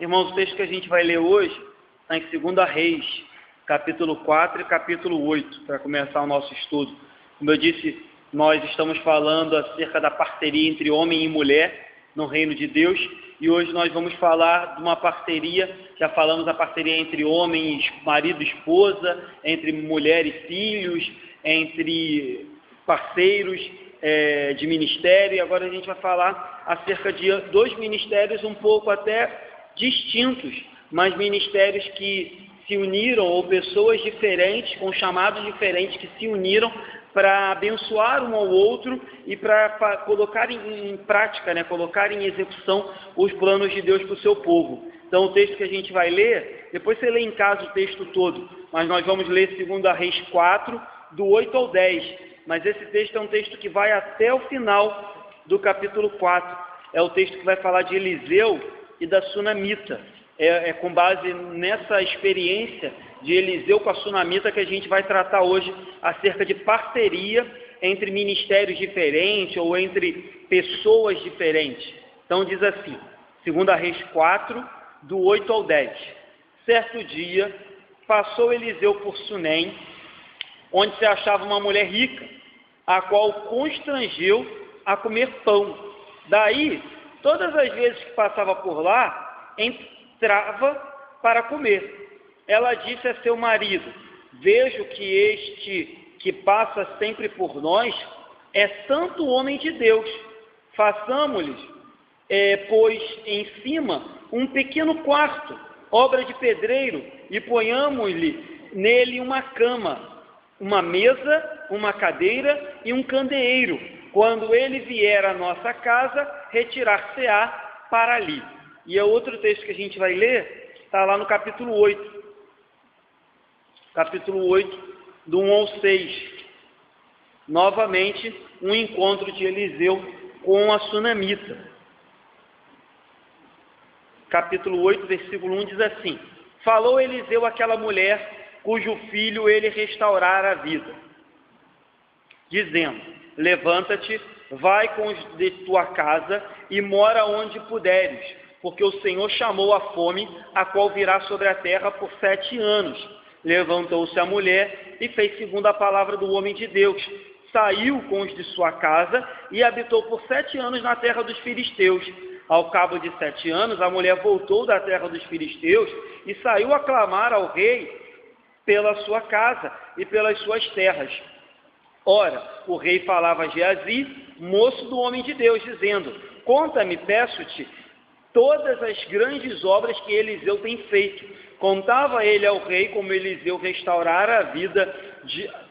Irmãos, o texto que a gente vai ler hoje está em 2 Reis, capítulo 4 e capítulo 8, para começar o nosso estudo. Como eu disse, nós estamos falando acerca da parceria entre homem e mulher no reino de Deus, e hoje nós vamos falar de uma parceria, já falamos a parceria entre homem, marido e esposa, entre mulher e filhos, entre parceiros de ministério, e agora a gente vai falar acerca de dois ministérios um pouco até distintos, mas ministérios que se uniram, ou pessoas diferentes, com chamados diferentes, que se uniram para abençoar um ao outro e para colocar em prática, colocar em execução os planos de Deus para o seu povo. Então o texto que a gente vai ler, depois você lê em casa o texto todo, mas nós vamos ler 2 Reis 4, do 8 ao 10, mas esse texto é um texto que vai até o final do capítulo 4, é o texto que vai falar de Eliseu e da Sunamita. É com base nessa experiência de Eliseu com a Sunamita que a gente vai tratar hoje acerca de parceria entre ministérios diferentes ou entre pessoas diferentes. Então diz assim, 2 Reis 4, do 8 ao 10. Certo dia, passou Eliseu por Sunem, onde se achava uma mulher rica, a qual constrangeu a comer pão. Daí, todas as vezes que passava por lá, entrava para comer. Ela disse a seu marido: vejo que este que passa sempre por nós é santo homem de Deus. Façamos-lhes, pois, em cima um pequeno quarto, obra de pedreiro, e ponhamos-lhe nele uma cama, uma mesa, uma cadeira e um candeeiro. Quando ele vier à nossa casa, retirar-se-á para ali. E é outro texto que a gente vai ler, está lá no capítulo 8. Capítulo 8, do 1 ao 6. Novamente, um encontro de Eliseu com a Sunamita. Capítulo 8, versículo 1 diz assim: falou Eliseu àquela mulher, cujo filho ele restaurara a vida, dizendo: levanta-te, vai com os de tua casa e mora onde puderes, porque o Senhor chamou a fome, a qual virá sobre a terra por 7 anos. Levantou-se a mulher e fez segundo a palavra do homem de Deus. Saiu com os de sua casa e habitou por 7 anos na terra dos filisteus. Ao cabo de 7 anos, a mulher voltou da terra dos filisteus e saiu a clamar ao rei pela sua casa e pelas suas terras. Ora, o rei falava a Geazi, moço do homem de Deus, dizendo: conta-me, peço-te, todas as grandes obras que Eliseu tem feito. Contava ele ao rei como Eliseu restaurara a vida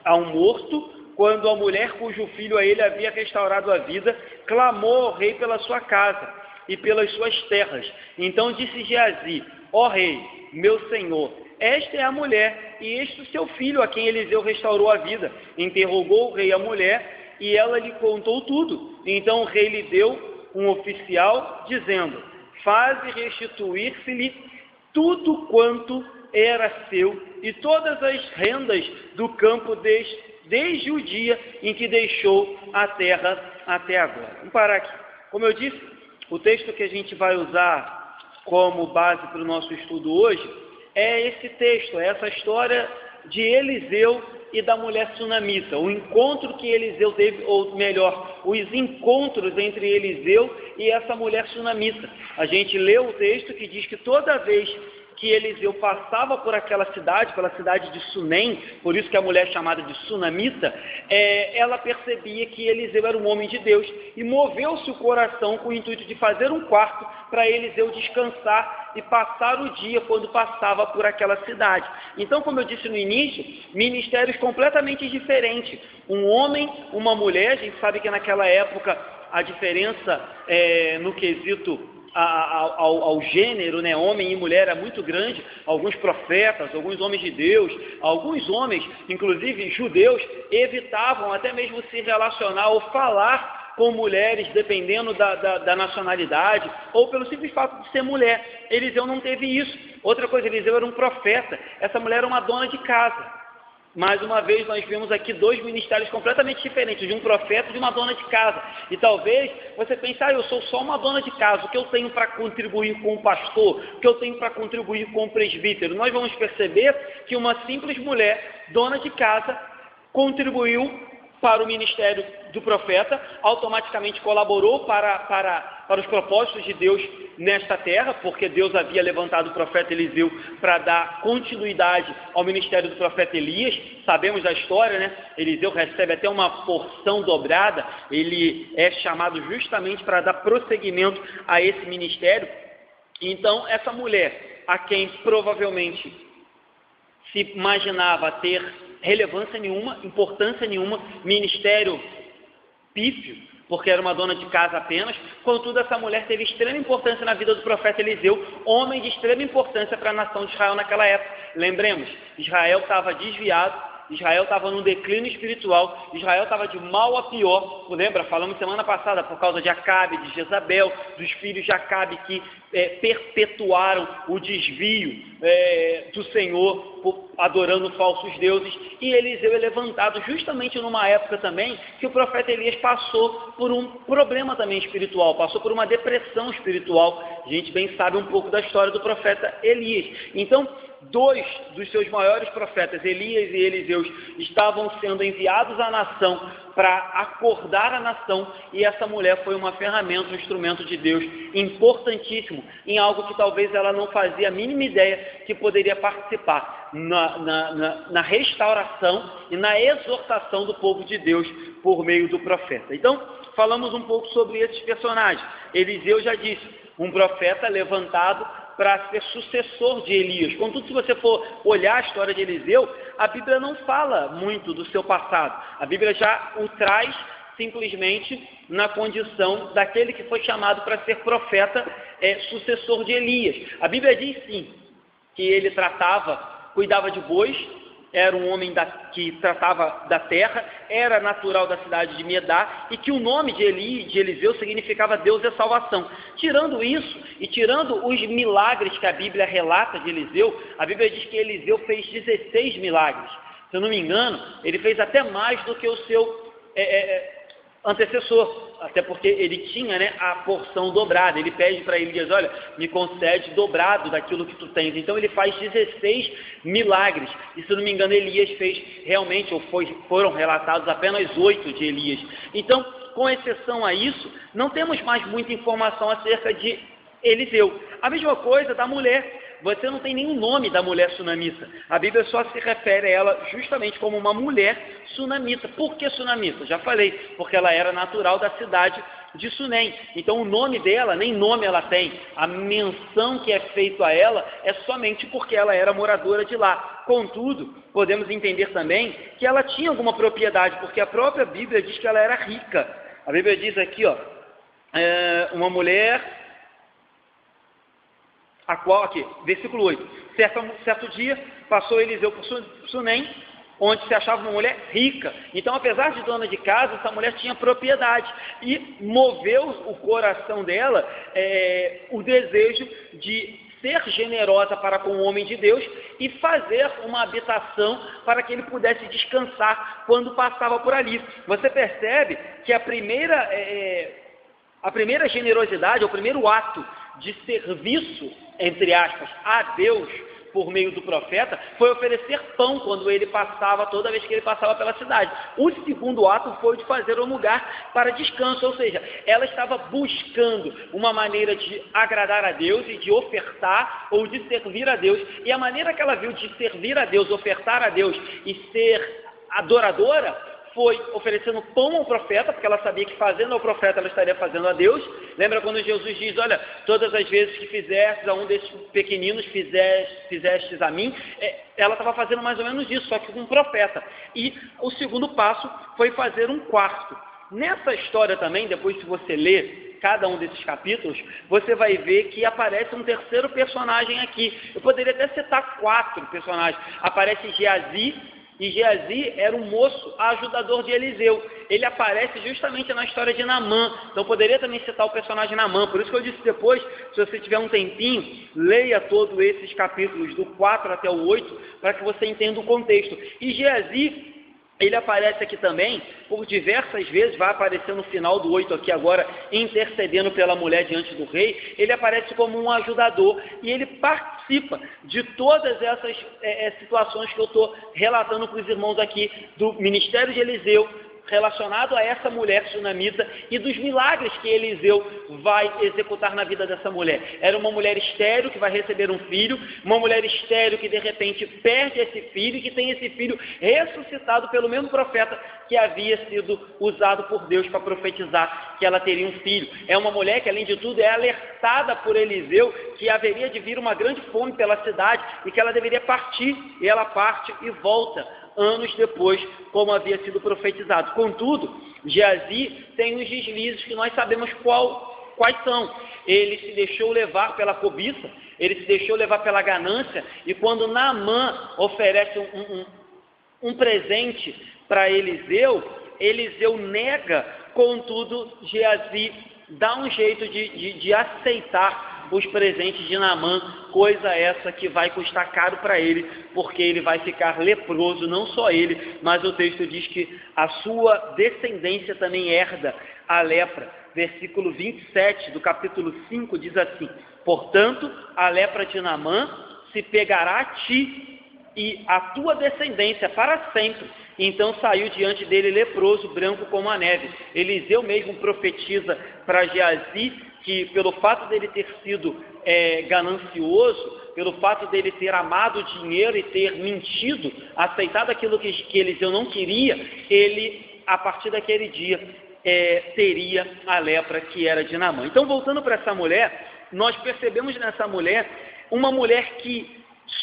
a um morto, quando a mulher cujo filho a ele havia restaurado a vida, clamou ao rei pela sua casa e pelas suas terras. Então disse Geazi: ó rei, meu senhor, esta é a mulher, e este o seu filho a quem Eliseu restaurou a vida. Interrogou o rei a mulher, e ela lhe contou tudo. Então o rei lhe deu um oficial, dizendo: faze restituir-se-lhe tudo quanto era seu, e todas as rendas do campo desde o dia em que deixou a terra até agora. Vamos parar aqui. Como eu disse, o texto que a gente vai usar como base para o nosso estudo hoje é esse texto, é essa história de Eliseu e da mulher Sunamita, o encontro que Eliseu teve, ou melhor, os encontros entre Eliseu e essa mulher Sunamita. A gente leu o texto que diz que toda vez que Eliseu passava por aquela cidade, pela cidade de Sunem, por isso que a mulher é chamada de Sunamita, ela percebia que Eliseu era um homem de Deus, e moveu-se o coração com o intuito de fazer um quarto para Eliseu descansar e passar o dia quando passava por aquela cidade. Então, como eu disse no início, ministérios completamente diferentes. Um homem, uma mulher, a gente sabe que naquela época a diferença no quesito ao gênero, homem e mulher, é muito grande. Alguns profetas, alguns homens de Deus, alguns homens, inclusive judeus, evitavam até mesmo se relacionar ou falar com mulheres, dependendo da nacionalidade, ou pelo simples fato de ser mulher. Eliseu não teve isso. Outra coisa, Eliseu era um profeta, essa mulher era uma dona de casa. Mais uma vez, nós vemos aqui dois ministérios completamente diferentes, de um profeta e de uma dona de casa. E talvez você pense, eu sou só uma dona de casa, o que eu tenho para contribuir com o pastor? O que eu tenho para contribuir com o presbítero? Nós vamos perceber que uma simples mulher, dona de casa, contribuiu para o ministério do profeta, automaticamente colaborou para os propósitos de Deus nesta terra, porque Deus havia levantado o profeta Eliseu para dar continuidade ao ministério do profeta Elias. Sabemos da história, né? Eliseu recebe até uma porção dobrada, ele é chamado justamente para dar prosseguimento a esse ministério. Então, essa mulher, a quem provavelmente se imaginava ter relevância nenhuma, importância nenhuma, ministério pífio, porque era uma dona de casa apenas, contudo essa mulher teve extrema importância na vida do profeta Eliseu, homem de extrema importância para a nação de Israel naquela época. Lembremos, Israel estava desviado, Israel estava num declínio espiritual, Israel estava de mal a pior. Lembra? Falamos semana passada por causa de Acabe, de Jezabel, dos filhos de Acabe que perpetuaram o desvio do Senhor, adorando falsos deuses. E Eliseu é levantado justamente numa época também que o profeta Elias passou por um problema também espiritual, passou por uma depressão espiritual. A gente bem sabe um pouco da história do profeta Elias. Então, dois dos seus maiores profetas, Elias e Eliseu, estavam sendo enviados à nação para acordar a nação, e essa mulher foi uma ferramenta, um instrumento de Deus importantíssimo, em algo que talvez ela não fazia a mínima ideia que poderia participar na restauração e na exortação do povo de Deus por meio do profeta. Então, falamos um pouco sobre esses personagens. Eliseu já disse, um profeta levantado para ser sucessor de Elias. Contudo, se você for olhar a história de Eliseu, a Bíblia não fala muito do seu passado. A Bíblia já o traz simplesmente na condição daquele que foi chamado para ser profeta, sucessor de Elias. A Bíblia diz sim, que ele cuidava de bois, era um homem que tratava da terra, era natural da cidade de Medá, e que o nome de Eliseu significava Deus é salvação. Tirando isso, e tirando os milagres que a Bíblia relata de Eliseu, a Bíblia diz que Eliseu fez 16 milagres. Se eu não me engano, ele fez até mais do que o seu antecessor, até porque ele tinha, a porção dobrada. Ele pede para Elias, olha, me concede dobrado daquilo que tu tens. Então ele faz 16 milagres, e se não me engano Elias fez realmente, foram relatados apenas 8 de Elias. Então, com exceção a isso, não temos mais muita informação acerca de Eliseu. A mesma coisa da mulher. Você não tem nenhum nome da mulher sunamita. A Bíblia só se refere a ela justamente como uma mulher sunamita. Por que sunamita? Já falei, porque ela era natural da cidade de Sunem. Então o nome dela, nem nome ela tem. A menção que é feita a ela é somente porque ela era moradora de lá. Contudo, podemos entender também que ela tinha alguma propriedade, porque a própria Bíblia diz que ela era rica. A Bíblia diz aqui, uma mulher... a qual, aqui, versículo 8, certo dia passou Eliseu por Sunem, onde se achava uma mulher rica. Então, apesar de dona de casa, essa mulher tinha propriedade, e moveu o coração dela o desejo de ser generosa para com o homem de Deus e fazer uma habitação para que ele pudesse descansar quando passava por ali. Você percebe que a primeira generosidade, o primeiro ato de serviço, entre aspas, a Deus, por meio do profeta, foi oferecer pão toda vez que ele passava pela cidade. O segundo ato foi de fazer um lugar para descanso, ou seja, ela estava buscando uma maneira de agradar a Deus e de ofertar ou de servir a Deus, e a maneira que ela viu de servir a Deus, ofertar a Deus e ser adoradora, foi oferecendo pão ao profeta, porque ela sabia que fazendo ao profeta ela estaria fazendo a Deus. Lembra quando Jesus diz, olha, todas as vezes que fizestes a um desses pequeninos, fizestes a mim, ela estava fazendo mais ou menos isso, só que com um profeta. E o segundo passo foi fazer um quarto. Nessa história também, depois se você ler cada um desses capítulos, você vai ver que aparece um terceiro personagem aqui. Eu poderia até citar 4 personagens. Aparece Geazi, E Geazi era um moço ajudador de Eliseu. Ele aparece justamente na história de Naamã. Então poderia também citar o personagem Naamã. Por isso que eu disse depois, se você tiver um tempinho, leia todos esses capítulos, do 4 até o 8, para que você entenda o contexto. E Geazi, ele aparece aqui também, por diversas vezes, vai aparecer no final do 8 aqui agora, intercedendo pela mulher diante do rei. Ele aparece como um ajudador e ele participa de todas essas situações que eu estou relatando para os irmãos aqui, do ministério de Eliseu, relacionado a essa mulher sunamita e dos milagres que Eliseu vai executar na vida dessa mulher. Era uma mulher estéril que vai receber um filho, uma mulher estéril que de repente perde esse filho e que tem esse filho ressuscitado pelo mesmo profeta que havia sido usado por Deus para profetizar que ela teria um filho. É uma mulher que, além de tudo, é alertada por Eliseu que haveria de vir uma grande fome pela cidade e que ela deveria partir, e ela parte e volta anos depois, como havia sido profetizado. Contudo, Geazi tem uns deslizes que nós sabemos quais são. Ele se deixou levar pela cobiça, ele se deixou levar pela ganância, e quando Naamã oferece um presente para Eliseu, Eliseu nega. Contudo, Geazi dá um jeito de aceitar os presentes de Naamã, coisa essa que vai custar caro para ele, porque ele vai ficar leproso, não só ele, mas o texto diz que a sua descendência também herda a lepra. Versículo 27 do capítulo 5 diz assim: portanto, a lepra de Naamã se pegará a ti e a tua descendência para sempre. Então saiu diante dele leproso, branco como a neve. Eliseu mesmo profetiza para Geazi que, pelo fato dele ter sido ganancioso, pelo fato dele ter amado o dinheiro e ter mentido, aceitado aquilo que Eliseu não queria, ele, a partir daquele dia, teria a lepra que era de Naamã. Então, voltando para essa mulher, nós percebemos nessa mulher uma mulher que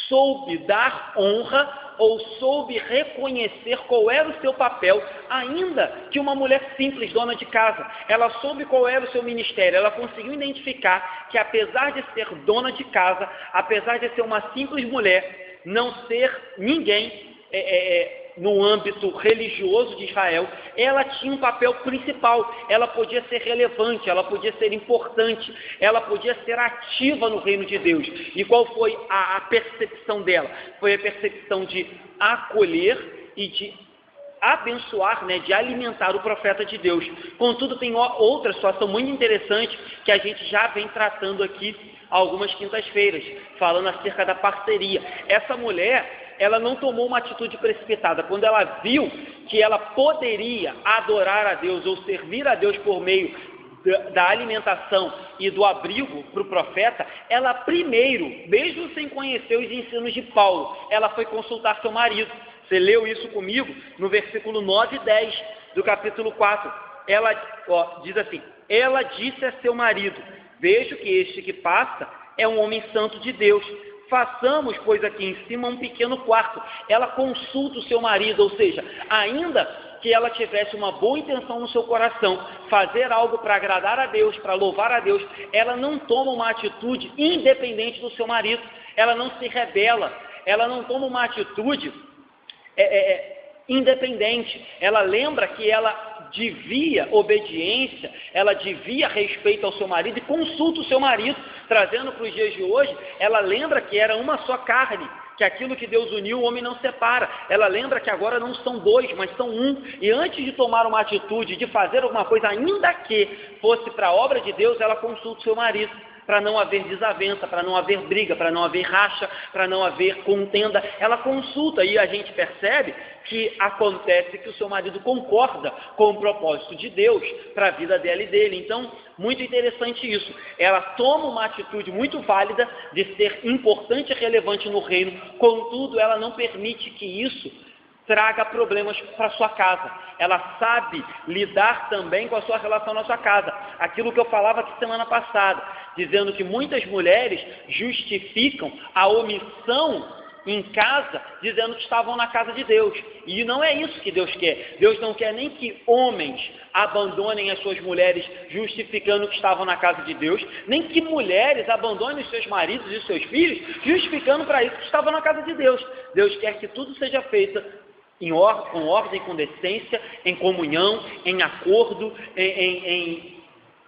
soube dar honra ou soube reconhecer qual era o seu papel, ainda que uma mulher simples, dona de casa. Ela soube qual era o seu ministério, ela conseguiu identificar que, apesar de ser dona de casa, apesar de ser uma simples mulher, não ser ninguém no âmbito religioso de Israel, ela tinha um papel principal. Ela podia ser relevante, ela podia ser importante, ela podia ser ativa no reino de Deus. E qual foi a percepção dela? Foi a percepção de acolher e de abençoar, de alimentar o profeta de Deus. Contudo, tem outra situação muito interessante que a gente já vem tratando aqui algumas quintas-feiras, falando acerca da parceria. Essa mulher, ela não tomou uma atitude precipitada. Quando ela viu que ela poderia adorar a Deus ou servir a Deus por meio da alimentação e do abrigo para o profeta, ela primeiro, mesmo sem conhecer os ensinos de Paulo, ela foi consultar seu marido. Você leu isso comigo no versículo 9 e 10 do capítulo 4. Ela diz assim: ela disse a seu marido: vejo que este que passa é um homem santo de Deus. Façamos, pois, aqui em cima um pequeno quarto. Ela consulta o seu marido, ou seja, ainda que ela tivesse uma boa intenção no seu coração, fazer algo para agradar a Deus, para louvar a Deus, ela não toma uma atitude independente do seu marido, ela não se rebela, ela não toma uma atitude independente. Ela lembra que ela devia obediência, ela devia respeito ao seu marido e consulta o seu marido. Trazendo para os dias de hoje, ela lembra que era uma só carne, que aquilo que Deus uniu, o homem não separa. Ela lembra que agora não são dois, mas são um. E antes de tomar uma atitude, de fazer alguma coisa, ainda que fosse para a obra de Deus, ela consulta o seu marido, para não haver desavença, para não haver briga, para não haver racha, para não haver contenda. Ela consulta e a gente percebe que acontece que o seu marido concorda com o propósito de Deus para a vida dela e dele. Então, muito interessante isso. Ela toma uma atitude muito válida de ser importante e relevante no reino, contudo, ela não permite que isso traga problemas para sua casa. Ela sabe lidar também com a sua relação na sua casa. Aquilo que eu falava aqui semana passada, dizendo que muitas mulheres justificam a omissão em casa, dizendo que estavam na casa de Deus. E não é isso que Deus quer. Deus não quer nem que homens abandonem as suas mulheres justificando que estavam na casa de Deus, nem que mulheres abandonem os seus maridos e seus filhos justificando para isso que estavam na casa de Deus. Deus quer que tudo seja feito com ordem, com decência, em comunhão, em acordo,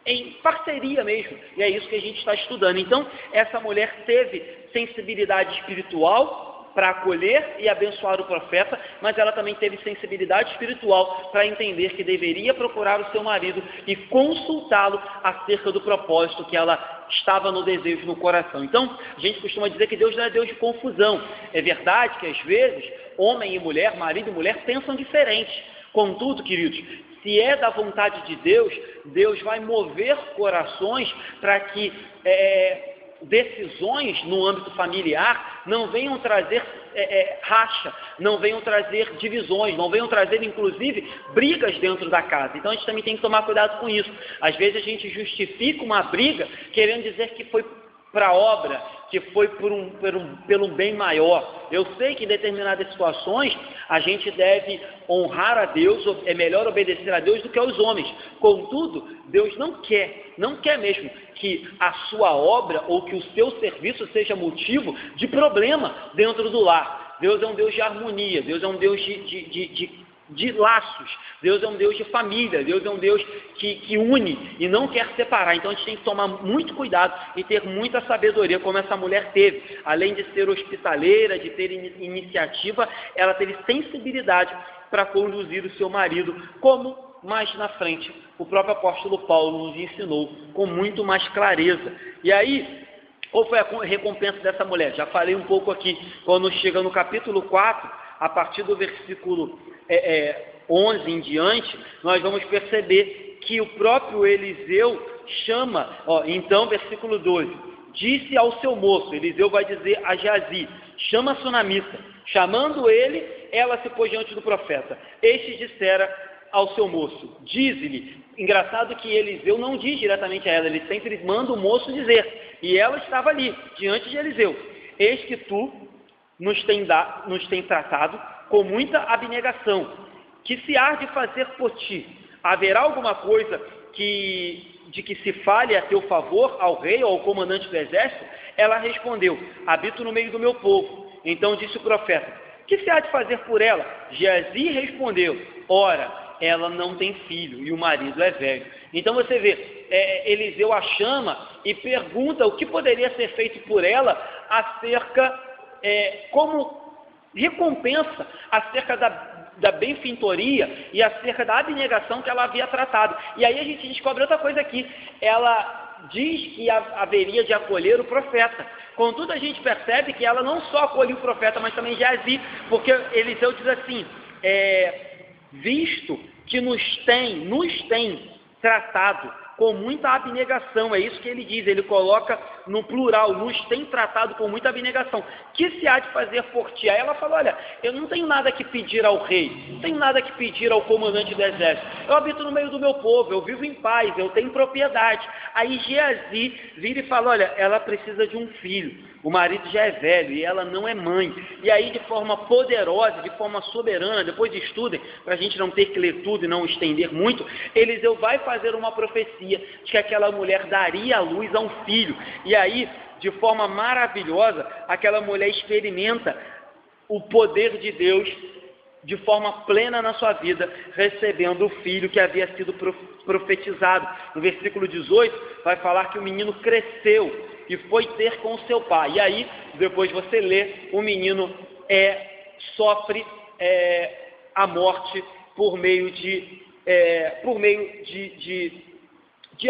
em parceria mesmo. E é isso que a gente está estudando. Então, essa mulher teve sensibilidade espiritual para acolher e abençoar o profeta, mas ela também teve sensibilidade espiritual para entender que deveria procurar o seu marido e consultá-lo acerca do propósito que ela estava no desejo no coração. Então, a gente costuma dizer que Deus não é Deus de confusão. É verdade que às vezes homem e mulher, marido e mulher pensam diferente. Contudo, queridos, se é da vontade de Deus, Deus vai mover corações para que decisões no âmbito familiar não venham trazer racha, não venham trazer divisões, não venham trazer inclusive brigas dentro da casa. Então a gente também tem que tomar cuidado com isso. Às vezes a gente justifica uma briga querendo dizer que foi para a obra, que foi pelo bem maior. Eu sei que em determinadas situações a gente deve honrar a Deus, é melhor obedecer a Deus do que aos homens. Contudo, Deus não quer mesmo que a sua obra ou que o seu serviço seja motivo de problema dentro do lar. Deus é um Deus de harmonia, Deus é um Deus de laços, Deus é um Deus de família, Deus é um Deus que une e não quer separar. Então a gente tem que tomar muito cuidado e ter muita sabedoria, como essa mulher teve. Além de ser hospitaleira, de ter iniciativa, ela teve sensibilidade para conduzir o seu marido, como mais na frente o próprio apóstolo Paulo nos ensinou com muito mais clareza. E aí, qual foi a recompensa dessa mulher? Já falei um pouco aqui, quando chega no capítulo 4, a partir do versículo 11 em diante, nós vamos perceber que o próprio Eliseu chama, então, versículo 12, disse ao seu moço, Eliseu vai dizer a Geazi, chama a sunamita, chamando ele, ela se pôs diante do profeta, este dissera ao seu moço, dize-lhe, engraçado que Eliseu não diz diretamente a ela, ele sempre manda o moço dizer, e ela estava ali, diante de Eliseu, eis que tu nos tem tratado com muita abnegação, que se há de fazer por ti, haverá alguma coisa de que se fale a teu favor ao rei ou ao comandante do exército? Ela respondeu, habito no meio do meu povo. Então disse o profeta, que se há de fazer por ela? Geazi respondeu, ora, ela não tem filho e o marido é velho. Então você vê, Eliseu a chama e pergunta o que poderia ser feito por ela acerca, como recompensa, acerca da benfeitoria e acerca da abnegação que ela havia tratado. E aí a gente descobre outra coisa aqui, ela diz que haveria de acolher o profeta. Contudo, a gente percebe que ela não só acolheu o profeta, mas também Geazi, porque Eliseu diz assim, visto que nos tem tratado com muita abnegação, é isso que ele diz, ele coloca no plural, nos tem tratado com muita abnegação, que se há de fazer por ti? Aí ela fala, olha, eu não tenho nada que pedir ao rei, não tenho nada que pedir ao comandante do exército, eu habito no meio do meu povo, eu vivo em paz, eu tenho propriedade. Aí Geazi vira e fala, olha, ela precisa de um filho, o marido já é velho e ela não é mãe. E aí, de forma poderosa, de forma soberana, depois estudem, para a gente não ter que ler tudo e não estender muito, Eliseu vai fazer uma profecia de que aquela mulher daria à luz a um filho. E aí, de forma maravilhosa, aquela mulher experimenta o poder de Deus de forma plena na sua vida, recebendo o filho que havia sido profetizado. No versículo 18, vai falar que o menino cresceu e foi ter com seu pai. E aí, depois você lê, o menino sofre a morte por meio de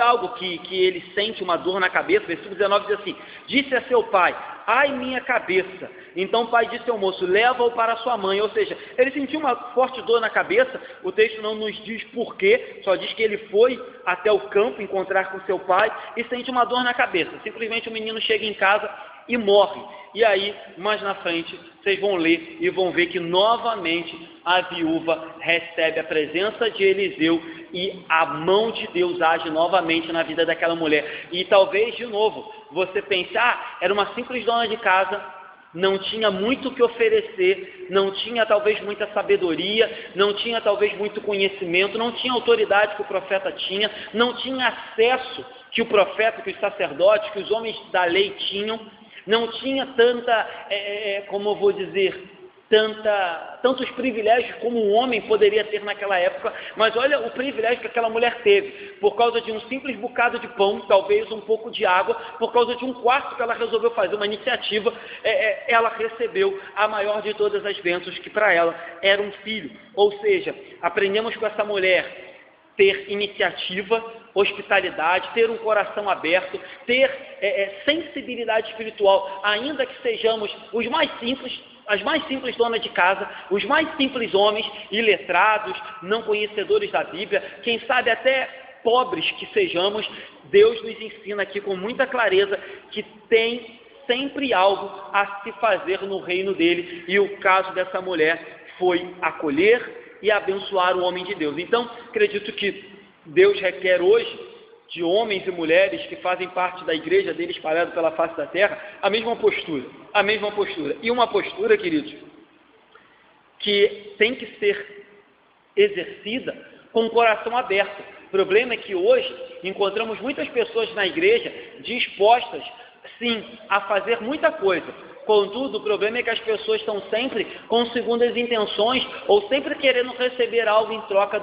algo que ele sente uma dor na cabeça. Versículo 19 diz assim, disse a seu pai, ai minha cabeça. Então o pai disse ao moço, leva-o para sua mãe. Ou seja, ele sentiu uma forte dor na cabeça, o texto não nos diz porquê, só diz que ele foi até o campo encontrar com seu pai e sente uma dor na cabeça. Simplesmente o menino chega em casa e morre. E aí, mais na frente, vocês vão ler e vão ver que novamente a viúva recebe a presença de Eliseu e a mão de Deus age novamente na vida daquela mulher. E talvez, de novo, você pense, era uma simples dona de casa, não tinha muito o que oferecer, não tinha talvez muita sabedoria, não tinha talvez muito conhecimento, não tinha autoridade que o profeta tinha, não tinha acesso que o profeta, que os sacerdotes, que os homens da lei tinham, não tinha tanta, como eu vou dizer, tantos privilégios como um homem poderia ter naquela época, mas olha o privilégio que aquela mulher teve, por causa de um simples bocado de pão, talvez um pouco de água, por causa de um quarto que ela resolveu fazer, uma iniciativa, ela recebeu a maior de todas as bênçãos, que para ela era um filho. Ou seja, aprendemos com essa mulher ter iniciativa, hospitalidade, ter um coração aberto, ter sensibilidade espiritual, ainda que sejamos os mais simples, as mais simples donas de casa, os mais simples homens, iletrados, não conhecedores da Bíblia, quem sabe até pobres que sejamos, Deus nos ensina aqui com muita clareza que tem sempre algo a se fazer no reino dele, e o caso dessa mulher foi acolher e abençoar o homem de Deus. Então, acredito que Deus requer hoje de homens e mulheres que fazem parte da igreja dele espalhado pela face da terra, a mesma postura. E uma postura, queridos, que tem que ser exercida com o coração aberto. O problema é que hoje encontramos muitas pessoas na igreja dispostas, sim, a fazer muita coisa. Contudo, o problema é que as pessoas estão sempre com segundas intenções ou sempre querendo receber algo em troca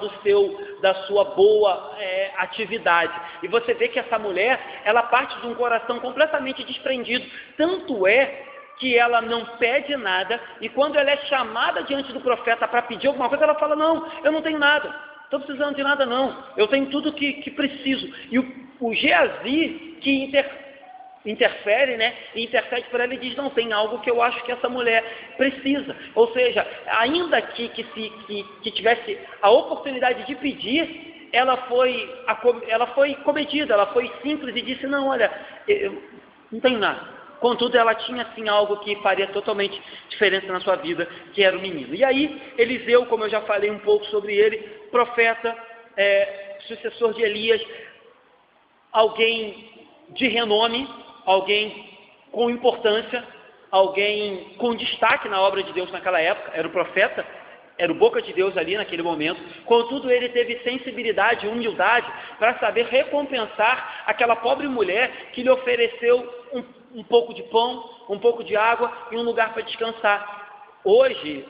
da sua boa atividade. E você vê que essa mulher, ela parte de um coração completamente desprendido. Tanto é que ela não pede nada, e quando ela é chamada diante do profeta para pedir alguma coisa, ela fala: não, eu não tenho nada, estou precisando de nada não, eu tenho tudo que preciso. E o Geazi, que interfere, e intercede por ela e diz: não, tem algo que eu acho que essa mulher precisa. Ou seja, ainda que tivesse a oportunidade de pedir, ela foi comedida, ela foi simples e disse: não, olha, eu não tenho nada. Contudo, ela tinha sim algo que faria totalmente diferença na sua vida, que era o menino. E aí, Eliseu, como eu já falei um pouco sobre ele, profeta, sucessor de Elias, alguém de renome, alguém com importância, alguém com destaque na obra de Deus naquela época, era o profeta, era o boca de Deus ali naquele momento. Contudo, ele teve sensibilidade e humildade para saber recompensar aquela pobre mulher que lhe ofereceu um pouco de pão, um pouco de água e um lugar para descansar. Hoje,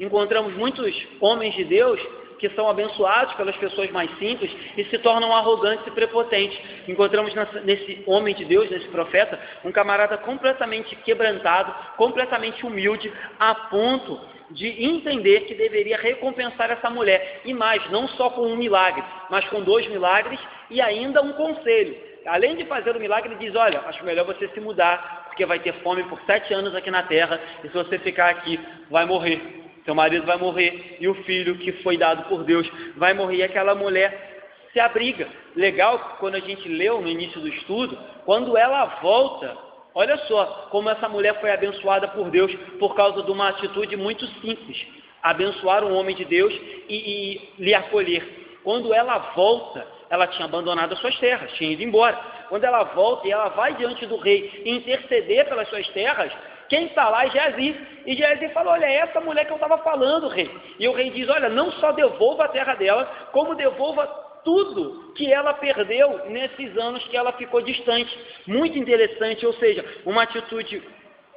encontramos muitos homens de Deus que são abençoados pelas pessoas mais simples e se tornam arrogantes e prepotentes. Encontramos nesse homem de Deus, nesse profeta, um camarada completamente quebrantado, completamente humilde, a ponto de entender que deveria recompensar essa mulher, e mais, não só com um milagre, mas com 2 milagres e ainda um conselho. Além de fazer o milagre, ele diz: olha, acho melhor você se mudar, porque vai ter fome por 7 anos aqui na terra, e se você ficar aqui, vai morrer. Seu marido vai morrer, e o filho que foi dado por Deus vai morrer, e aquela mulher se abriga. Legal, quando a gente leu no início do estudo, quando ela volta, olha só como essa mulher foi abençoada por Deus por causa de uma atitude muito simples: abençoar um homem de Deus e lhe acolher. Quando ela volta, ela tinha abandonado as suas terras, tinha ido embora. Quando ela volta e ela vai diante do rei interceder pelas suas terras, quem está lá é Geazi. E Geazi falou: olha, é essa mulher que eu estava falando, rei. E o rei diz: olha, não só devolva a terra dela, como devolva tudo que ela perdeu nesses anos que ela ficou distante. Muito interessante, ou seja, uma atitude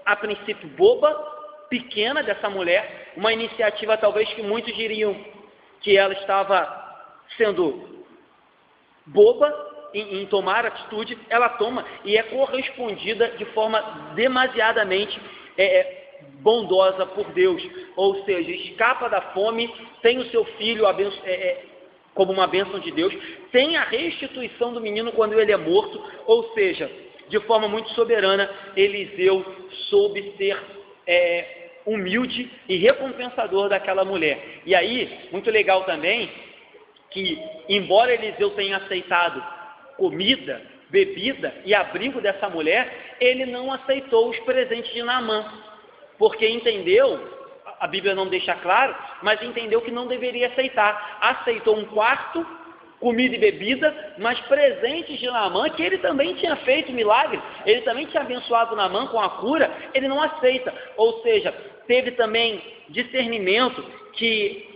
a princípio boba, pequena dessa mulher, uma iniciativa talvez que muitos diriam que ela estava sendo boba em tomar atitude, ela toma e é correspondida de forma demasiadamente bondosa por Deus. Ou seja, escapa da fome, tem o seu filho como uma bênção de Deus, tem a restituição do menino quando ele é morto. Ou seja, de forma muito soberana, Eliseu soube ser humilde e recompensador daquela mulher. E aí, muito legal também, que embora Eliseu tenha aceitado comida, bebida e abrigo dessa mulher, ele não aceitou os presentes de Naamã, porque entendeu, a Bíblia não deixa claro, mas entendeu que não deveria aceitar. Aceitou um quarto, comida e bebida, mas presentes de Naamã, que ele também tinha feito milagre, ele também tinha abençoado Naamã com a cura, ele não aceita. Ou seja, teve também discernimento que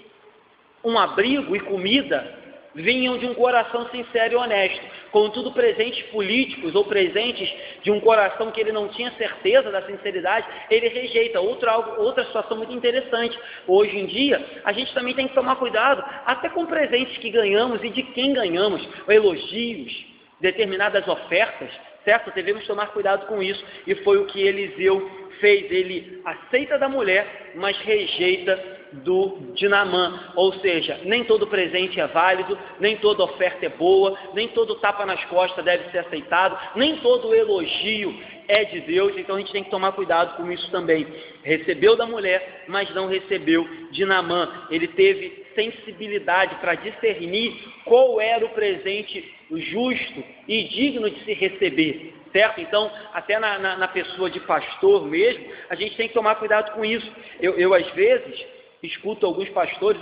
um abrigo e comida vinham de um coração sincero e honesto. Contudo, presentes políticos ou presentes de um coração que ele não tinha certeza da sinceridade, ele rejeita. Outra situação muito interessante. Hoje em dia, a gente também tem que tomar cuidado, até com presentes que ganhamos e de quem ganhamos, elogios, determinadas ofertas, certo? Devemos tomar cuidado com isso. E foi o que Eliseu fez. Ele aceita da mulher, mas rejeita de Naamã, ou seja, nem todo presente é válido, nem toda oferta é boa, nem todo tapa nas costas deve ser aceitado, nem todo elogio é de Deus, então a gente tem que tomar cuidado com isso também. Recebeu da mulher, mas não recebeu de Naamã. Ele teve sensibilidade para discernir qual era o presente justo e digno de se receber, certo? Então, até na pessoa de pastor mesmo, a gente tem que tomar cuidado com isso. Eu às vezes escuto alguns pastores,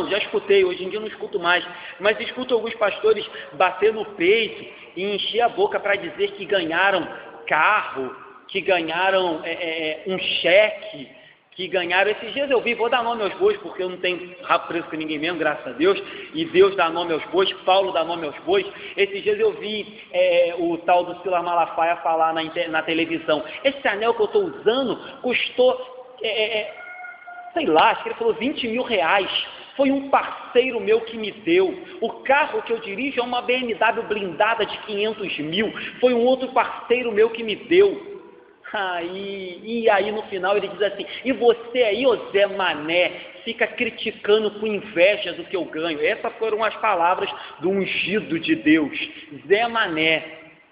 já escutei, hoje em dia não escuto mais, mas escuto alguns pastores bater no peito e encher a boca para dizer que ganharam carro, que ganharam um cheque, que ganharam. Esses dias eu vi, vou dar nome aos bois, porque eu não tenho rabo preso com ninguém mesmo, graças a Deus, e Deus dá nome aos bois, Paulo dá nome aos bois. Esses dias eu vi o tal do Silas Malafaia falar na televisão: esse anel que eu estou usando custou, sei lá, acho que ele falou 20 mil reais. Foi um parceiro meu que me deu. O carro que eu dirijo é uma BMW blindada de 500 mil. Foi um outro parceiro meu que me deu. E aí no final ele diz assim: e você aí, ô Zé Mané, fica criticando com inveja do que eu ganho. Essas foram as palavras do ungido de Deus, Zé Mané.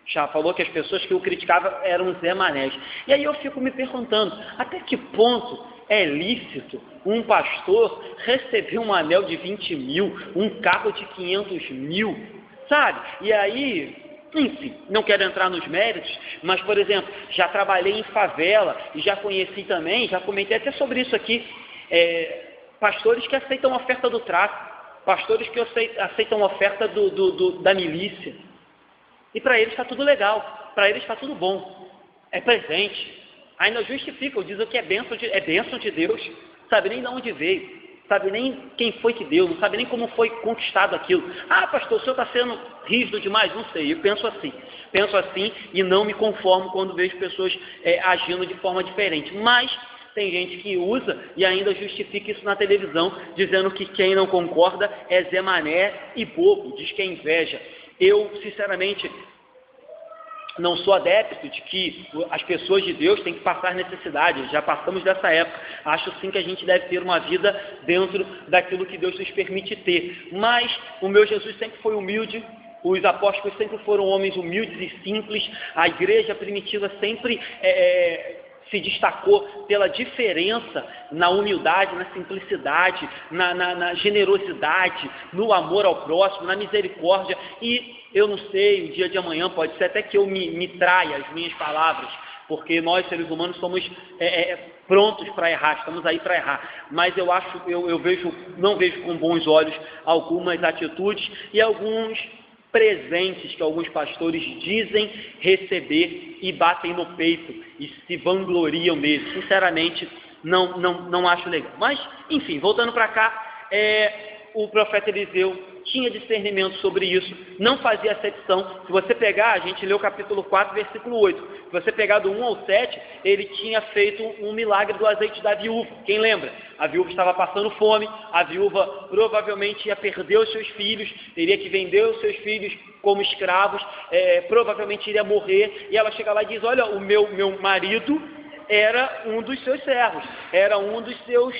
Já falou que as pessoas que o criticavam eram Zé Manés. E aí eu fico me perguntando, até que ponto é lícito um pastor receber um anel de 20 mil, um carro de 500 mil, sabe? E aí, enfim, não quero entrar nos méritos, mas, por exemplo, já trabalhei em favela e já conheci também, já comentei até sobre isso aqui, pastores que aceitam oferta do tráfico, pastores que aceitam oferta da milícia. E para eles está tudo legal, para eles está tudo bom, é presente. Ainda justificam, dizem que é bênção de Deus, sabe nem de onde veio, sabe nem quem foi que deu, não sabe nem como foi conquistado aquilo. Ah, pastor, o senhor está sendo rígido demais? Não sei, eu penso assim e não me conformo quando vejo pessoas agindo de forma diferente. Mas tem gente que usa e ainda justifica isso na televisão, dizendo que quem não concorda é Zé Mané e bobo, diz que é inveja. Eu, sinceramente, não sou adepto de que as pessoas de Deus têm que passar necessidade, já passamos dessa época. Acho sim que a gente deve ter uma vida dentro daquilo que Deus nos permite ter. Mas o meu Jesus sempre foi humilde, os apóstolos sempre foram homens humildes e simples, a igreja primitiva sempre se destacou pela diferença na humildade, na simplicidade, na generosidade, no amor ao próximo, na misericórdia. E eu não sei, o dia de amanhã pode ser até que eu me traia as minhas palavras, porque nós, seres humanos, somos prontos para errar, estamos aí para errar. Mas eu não vejo com bons olhos algumas atitudes e alguns presentes que alguns pastores dizem receber e batem no peito e se vangloriam dele. Sinceramente, não acho legal. Mas, enfim, voltando para cá, o profeta Eliseu tinha discernimento sobre isso, não fazia acepção. Se você pegar, a gente leu o capítulo 4, versículo 8, se você pegar do 1 ao 7, ele tinha feito um milagre do azeite da viúva. Quem lembra? A viúva estava passando fome, a viúva provavelmente ia perder os seus filhos, teria que vender os seus filhos como escravos, provavelmente iria morrer, e ela chega lá e diz: olha, o meu marido era um dos seus servos, era um dos seus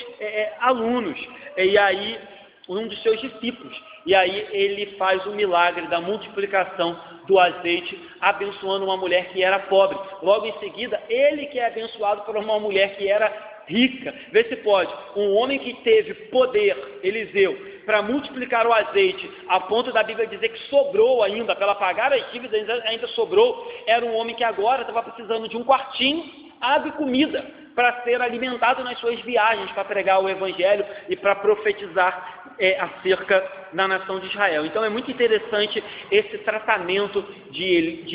alunos, e aí um dos seus discípulos. E aí ele faz o milagre da multiplicação do azeite, abençoando uma mulher que era pobre. Logo em seguida, ele que é abençoado por uma mulher que era rica. Vê se pode. Um homem que teve poder, Eliseu, para multiplicar o azeite, a ponto da Bíblia dizer que sobrou ainda, para ela pagar as dívidas ainda sobrou, era um homem que agora estava precisando de um quartinho, água e comida, para ser alimentado nas suas viagens, para pregar o Evangelho e para profetizar acerca da nação de Israel. Então é muito interessante esse tratamento de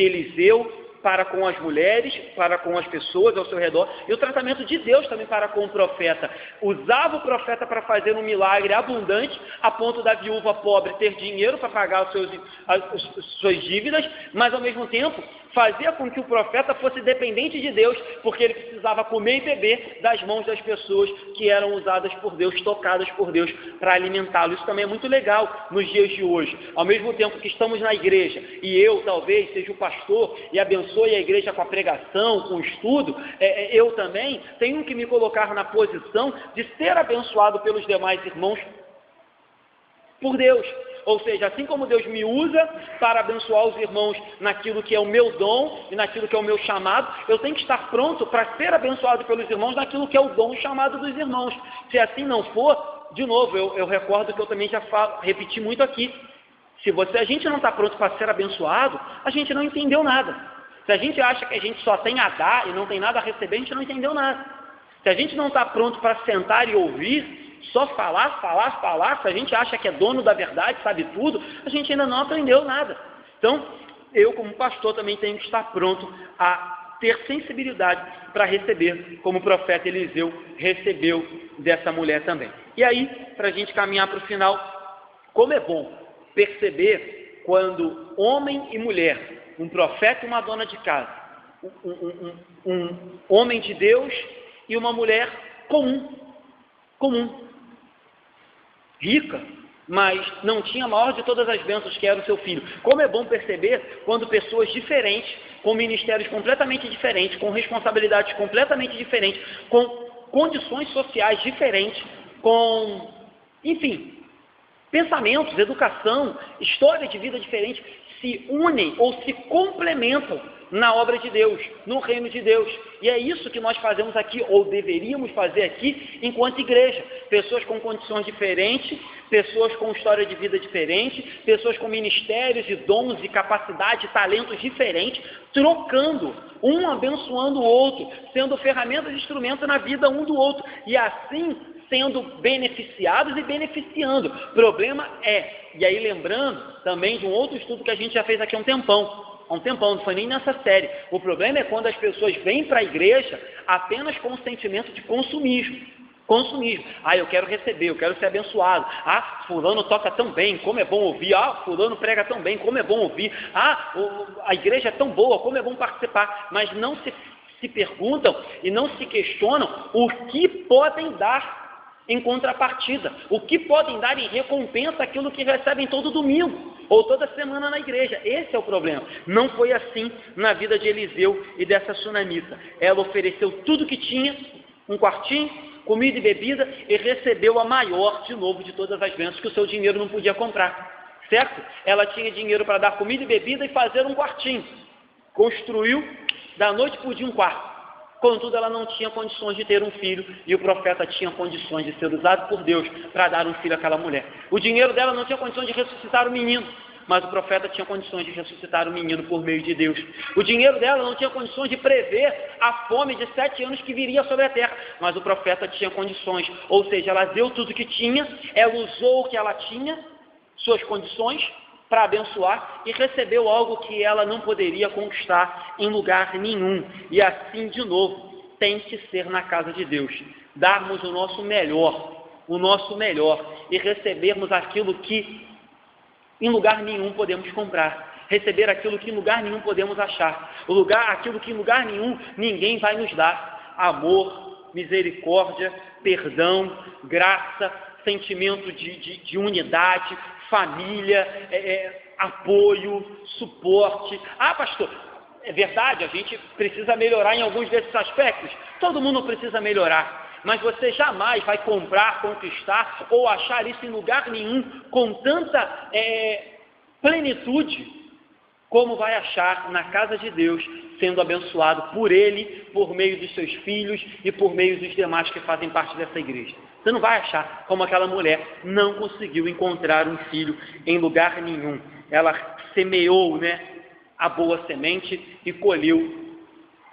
Eliseu para com as mulheres, para com as pessoas ao seu redor, e o tratamento de Deus também para com o profeta. Usava o profeta para fazer um milagre abundante, a ponto da viúva pobre ter dinheiro para pagar as suas dívidas, mas ao mesmo tempo fazia com que o profeta fosse dependente de Deus, porque ele precisava comer e beber das mãos das pessoas que eram usadas por Deus, tocadas por Deus para alimentá-lo. Isso também é muito legal nos dias de hoje. Ao mesmo tempo que estamos na igreja, e eu talvez seja o pastor e abençoe a igreja com a pregação, com o estudo, eu também tenho que me colocar na posição de ser abençoado pelos demais irmãos por Deus. Ou seja, assim como Deus me usa para abençoar os irmãos naquilo que é o meu dom e naquilo que é o meu chamado, eu tenho que estar pronto para ser abençoado pelos irmãos naquilo que é o dom e chamado dos irmãos. Se assim não for, de novo, eu recordo que eu também já repeti muito aqui. Se a gente não está pronto para ser abençoado, a gente não entendeu nada. Se a gente acha que a gente só tem a dar e não tem nada a receber, a gente não entendeu nada. Se a gente não está pronto para sentar e ouvir, só falar, se a gente acha que é dono da verdade, sabe tudo, a gente ainda não aprendeu nada. Então, eu como pastor também tenho que estar pronto a ter sensibilidade para receber, como o profeta Eliseu recebeu dessa mulher também. E aí, para a gente caminhar para o final, como é bom perceber quando homem e mulher, um profeta e uma dona de casa, um homem de Deus e uma mulher comum, rica, mas não tinha a maior de todas as bênçãos, que era o seu filho. Como é bom perceber quando pessoas diferentes, com ministérios completamente diferentes, com responsabilidades completamente diferentes, com condições sociais diferentes, com, enfim, pensamentos, educação, história de vida diferente, se unem ou se complementam na obra de Deus, no reino de Deus. E é isso que nós fazemos aqui, ou deveríamos fazer aqui, enquanto igreja. Pessoas com condições diferentes, pessoas com história de vida diferente, pessoas com ministérios e dons e capacidade, talentos diferentes, trocando, um abençoando o outro, sendo ferramentas e instrumentos na vida um do outro, e assim sendo beneficiados e beneficiando. O problema e aí lembrando também de um outro estudo que a gente já fez aqui há um tempão, não foi nem nessa série. O problema é quando as pessoas vêm para a igreja apenas com o sentimento de consumismo. Eu quero receber, eu quero ser abençoado. Fulano toca tão bem, como é bom ouvir. Fulano prega tão bem, como é bom ouvir. A igreja é tão boa, como é bom participar. Mas não se perguntam e não se questionam o que podem dar em contrapartida, o que podem dar em recompensa aquilo que recebem todo domingo ou toda semana na igreja. Esse é o problema. Não foi assim na vida de Eliseu e dessa sunamita. Ela ofereceu tudo que tinha, um quartinho, comida e bebida, e recebeu a maior, de novo, de todas as bênçãos que o seu dinheiro não podia comprar, certo? Ela tinha dinheiro para dar comida e bebida e fazer um quartinho. Construiu, da noite por dia, um quarto. Contudo, ela não tinha condições de ter um filho, e o profeta tinha condições de ser usado por Deus para dar um filho àquela mulher. O dinheiro dela não tinha condições de ressuscitar o menino, mas o profeta tinha condições de ressuscitar o menino por meio de Deus. O dinheiro dela não tinha condições de prever a fome de 7 anos que viria sobre a terra, mas o profeta tinha condições. Ou seja, ela deu tudo o que tinha, ela usou o que ela tinha, suas condições, para abençoar, e recebeu algo que ela não poderia conquistar em lugar nenhum. E assim, de novo, tem que ser na casa de Deus. Darmos o nosso melhor, e recebermos aquilo que em lugar nenhum podemos comprar. Receber aquilo que em lugar nenhum podemos achar. Aquilo que em lugar nenhum ninguém vai nos dar. Amor, misericórdia, perdão, graça, sentimento de unidade, família, apoio, suporte. Pastor, é verdade, a gente precisa melhorar em alguns desses aspectos. Todo mundo precisa melhorar, mas você jamais vai comprar, conquistar ou achar isso em lugar nenhum com tanta plenitude como vai achar na casa de Deus, sendo abençoado por Ele, por meio dos seus filhos e por meio dos demais que fazem parte dessa igreja. Você não vai achar como aquela mulher não conseguiu encontrar um filho em lugar nenhum. Ela semeou, a boa semente e colheu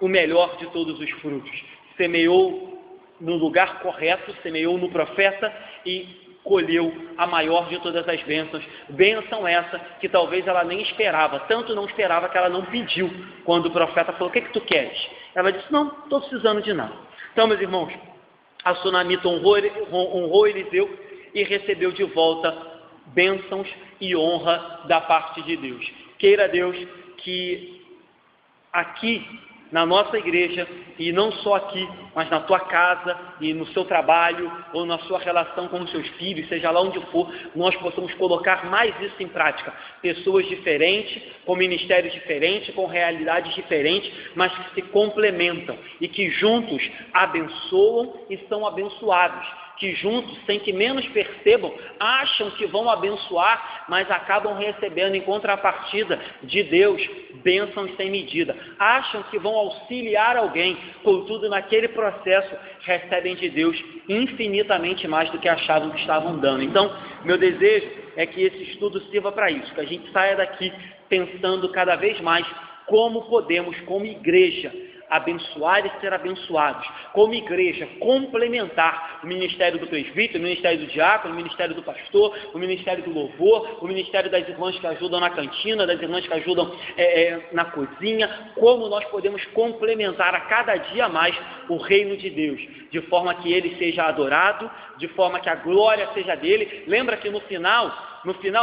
o melhor de todos os frutos. Semeou no lugar correto, semeou no profeta e colheu a maior de todas as bênçãos, bênção essa que talvez ela nem esperava, tanto não esperava que ela não pediu, quando o profeta falou, o que tu queres? Ela disse, não estou precisando de nada. Então, meus irmãos, a sunamita honrou Eliseu e recebeu de volta bênçãos e honra da parte de Deus. Queira Deus que aqui na nossa igreja, e não só aqui, mas na tua casa e no seu trabalho, ou na sua relação com os seus filhos, seja lá onde for, nós possamos colocar mais isso em prática. Pessoas diferentes, com ministérios diferentes, com realidades diferentes, mas que se complementam e que juntos abençoam e são abençoados. Que juntos, sem que menos percebam, acham que vão abençoar, mas acabam recebendo em contrapartida de Deus bênçãos sem medida. Acham que vão auxiliar alguém, contudo naquele processo recebem de Deus infinitamente mais do que achavam que estavam dando. Então, meu desejo é que esse estudo sirva para isso, que a gente saia daqui pensando cada vez mais como podemos, como igreja, abençoar e ser abençoados, como igreja, complementar o ministério do presbítero, o ministério do diácono, o ministério do pastor, o ministério do louvor, o ministério das irmãs que ajudam na cantina, das irmãs que ajudam na cozinha, como nós podemos complementar a cada dia mais o reino de Deus, de forma que ele seja adorado, de forma que a glória seja dele. Lembra que no final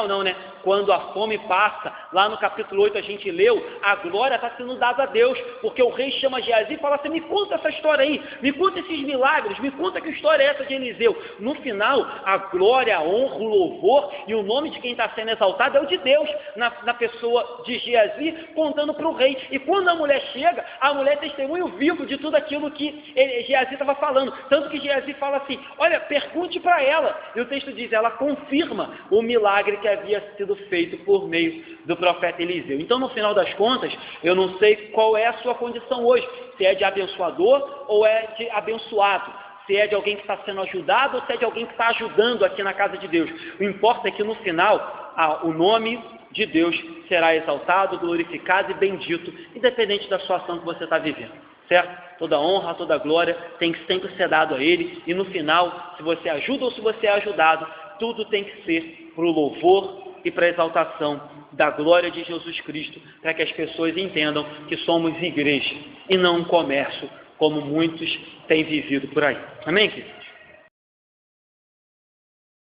não, né? Quando a fome passa, lá no capítulo 8 a gente leu, a glória está sendo dada a Deus, porque o rei chama Geazi e fala assim, me conta essa história aí, me conta esses milagres, me conta que história é essa de Eliseu. No final, a glória, a honra, o louvor e o nome de quem está sendo exaltado é o de Deus, na pessoa de Geazi, contando para o rei. E quando a mulher chega, a mulher é testemunho vivo de tudo aquilo que Geazi estava falando, tanto que Geazi fala assim, olha, pergunte para ela, e o texto diz, ela confirma o milagre que havia sido feito por meio do profeta Eliseu. Então, no final das contas, eu não sei qual é a sua condição hoje, se é de abençoador ou é de abençoado, se é de alguém que está sendo ajudado ou se é de alguém que está ajudando aqui na casa de Deus. O importa é que no final, o nome de Deus será exaltado, glorificado e bendito, independente da situação que você está vivendo, certo? Toda honra, toda glória tem que sempre ser dado a Ele, e no final, se você ajuda ou se você é ajudado, tudo tem que ser para o louvor e para a exaltação da glória de Jesus Cristo, para que as pessoas entendam que somos igreja e não um comércio, como muitos têm vivido por aí. Amém, queridos?